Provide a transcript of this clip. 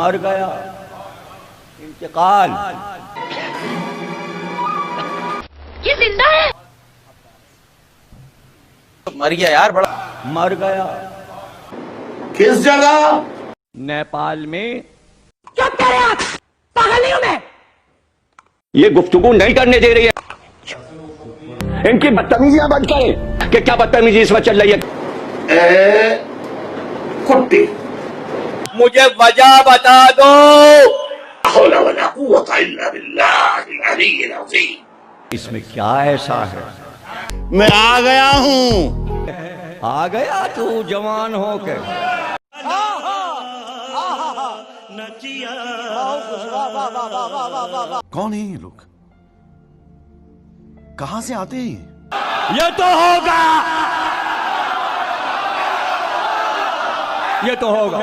मर गया, इंतकाल। ये जिंदा है? मर गया यार, बड़ा मर गया। किस जगह? नेपाल में। क्या कह रहे हैं आप? पागल नहीं हूं मैं। ये गुफ्तगू नहीं करने दे रही है। इनकी बदतमीजियां बंद करें कि क्या बदतमीजी इस वक्त चल रही है। कुट्टी, मुझे वजह बता दो। इसमें क्या ऐसा है? मैं आ गया हूं। आ गया तू जवान होके। कौन है ये लोग? कहां से आते हैं? ये तो होगा, ये तो होगा।